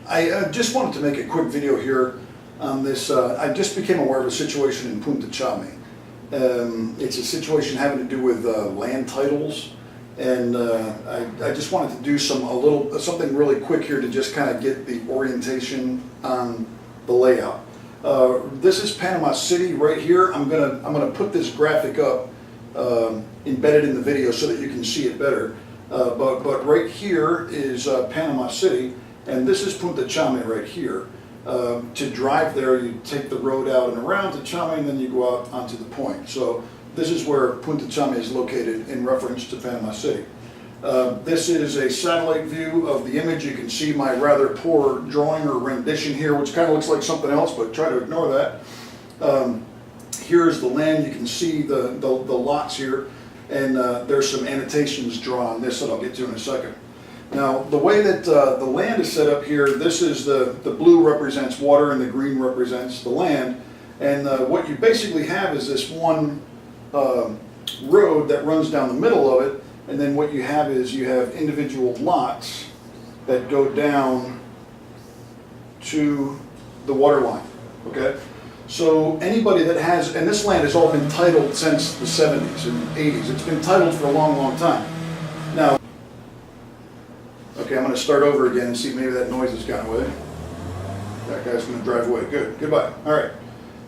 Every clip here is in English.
I just wanted to make a quick video here on this. I just became aware of a situation in Punta Chame. It's a situation having to do with land titles, and I just wanted to do something really quick here to just kind of get the orientation on the layout. This is Panama City right here. I'm gonna put this graphic up embedded in the video so that you can see it better. But right here is Panama City, and this is Punta Chame right here. To drive there, you take the road out and around to Chame, and then you go out onto the point. So this is where Punta Chame is located in reference to Panama City. This is a satellite view of the image. You can see my rather poor drawing or rendition here, which kind of looks like something else, but try to ignore that. Here's the land. You can see the lots here, and there's some annotations drawn on this that I'll get to in a second. Now, the way that the land is set up here, this is the blue represents water and the green represents the land. And what you basically have is this one road that runs down the middle of it. And then what you have is you have individual lots that go down to the water line, okay? So anybody that has, and this land has all been titled since the 70s and 80s. It's been titled for a long, long time. Now, okay, I'm going to start over again and see if maybe that noise has gone away. That guy's going to drive away. Good. Goodbye. All right.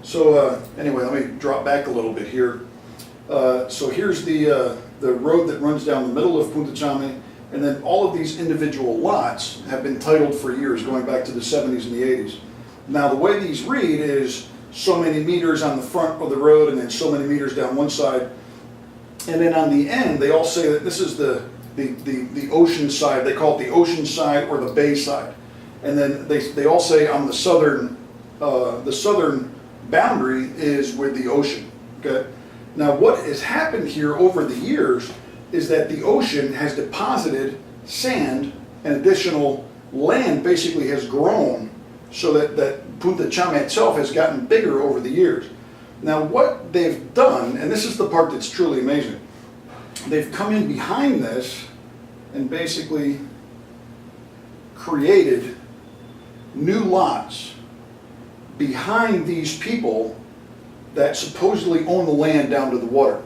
So anyway, let me drop back a little bit here. So here's the road that runs down the middle of Punta Chame, and then all of these individual lots have been titled for years, going back to the 70s and the 80s. Now, the way these read is so many meters on the front of the road, and then so many meters down one side. And then on the end, they all say that this is the ocean side. They call it the ocean side or the bay side. And then they all say on the southern boundary is with the ocean. Okay. Now, what has happened here over the years is that the ocean has deposited sand, and additional land basically has grown, so that Punta Chame itself has gotten bigger over the years. Now, what they've done, and this is the part that's truly amazing, they've come in behind this and basically created new lots behind these people that supposedly own the land down to the water.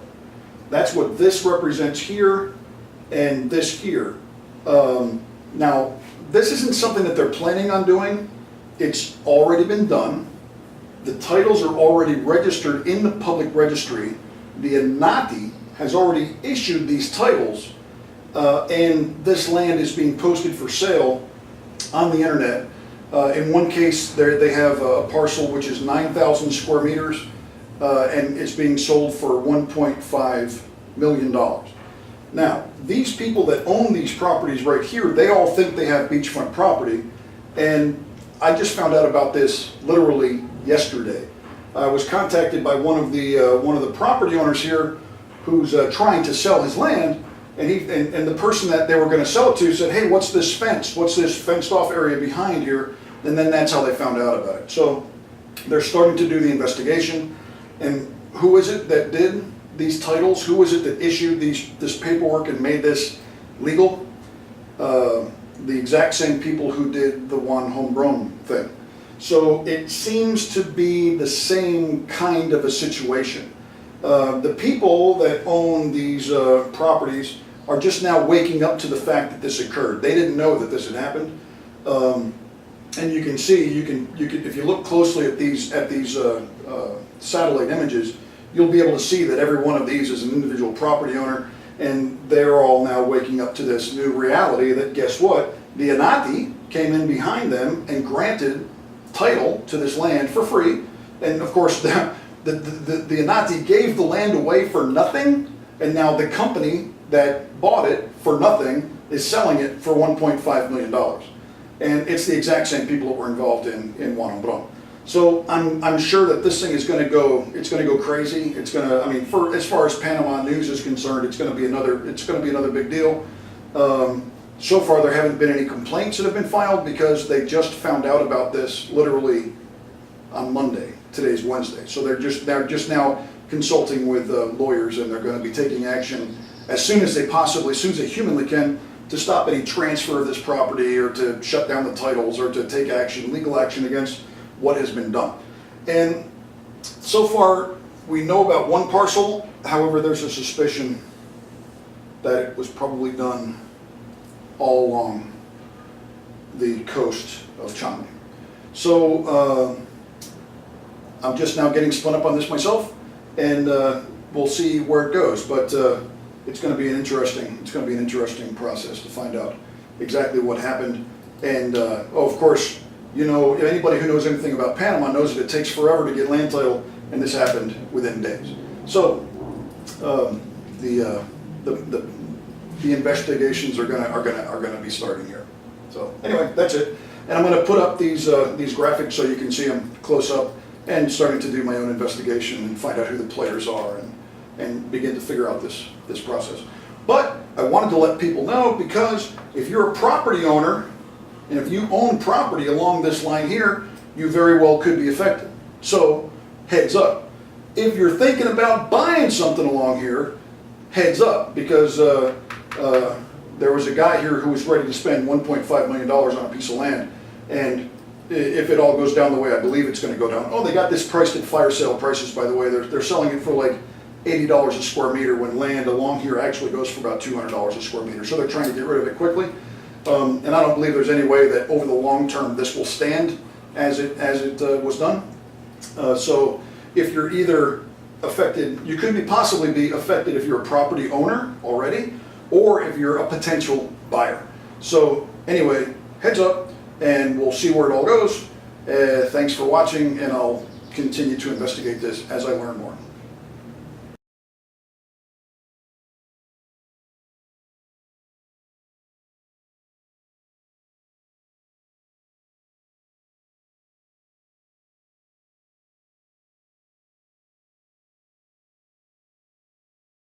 That's what this represents here and this here. Now, this isn't something that they're planning on doing. It's already been done. The titles are already registered in the public registry. The INATI has already issued these titles, and this land is being posted for sale on the internet. In one case, they have a parcel which is 9,000 square meters, and it's being sold for $1.5 million. Now, these people that own these properties right here, they all think they have beachfront property, and I just found out about this literally yesterday. I was contacted by one of the property owners here who's trying to sell his land, and the person that they were going to sell it to said, "Hey, what's this fence? What's this fenced off area behind here?" And then that's how they found out about it. So they're starting to do the investigation. And who is it that did these titles? Who is it that issued this paperwork and made this legal? The exact same people who did the one homegrown thing. So it seems to be the same kind of a situation. The people that own these properties are just now waking up to the fact that this occurred. They didn't know that this had happened. And you can see, if you look closely at these satellite images, you'll be able to see that every one of these is an individual property owner, and they're all now waking up to this new reality that, guess what? The INATI came in behind them and granted title to this land for free. And of course, the INATI gave the land away for nothing, and now the company that bought it for nothing is selling it for $1.5 million. And it's the exact same people that were involved in Juan Hombron. So I'm sure that this thing is going to go. It's going to go crazy. It's going to. I mean, as far as Panama news is concerned, it's going to be another big deal. So far, there haven't been any complaints that have been filed because they just found out about this literally on Monday. Today's Wednesday, so they're just now consulting with lawyers, and they're going to be taking action as soon as they humanly can, to stop any transfer of this property or to shut down the titles or to take action, legal action against what has been done. And so far, we know about one parcel. However, there's a suspicion that it was probably done all along the coast of Chame. So I'm just now getting spun up on this myself, and we'll see where it goes. But it's going to be an interesting process to find out exactly what happened. And of course, you know, anybody who knows anything about Panama knows that it takes forever to get land title, and this happened within days. So the investigations are gonna be starting here. So anyway, that's it. And I'm going to put up these graphics so you can see them close up, and starting to do my own investigation and find out who the players are and begin to figure out this process. But I wanted to let people know, because if you're a property owner and if you own property along this line here, you very well could be affected. So heads up. If you're thinking about buying something along here, heads up, because there was a guy here who was ready to spend $1.5 million on a piece of land, and if it all goes down the way I believe it's going to go down. Oh, they got this priced at fire sale prices, by the way. They're selling it for like $80 a square meter, when land along here actually goes for about $200 a square meter. So they're trying to get rid of it quickly. And I don't believe there's any way that over the long term this will stand as it was done. So if you're either affected, you could possibly be affected if you're a property owner already, or if you're a potential buyer. So anyway, heads up, and we'll see where it all goes. Thanks for watching, and I'll continue to investigate this as I learn more.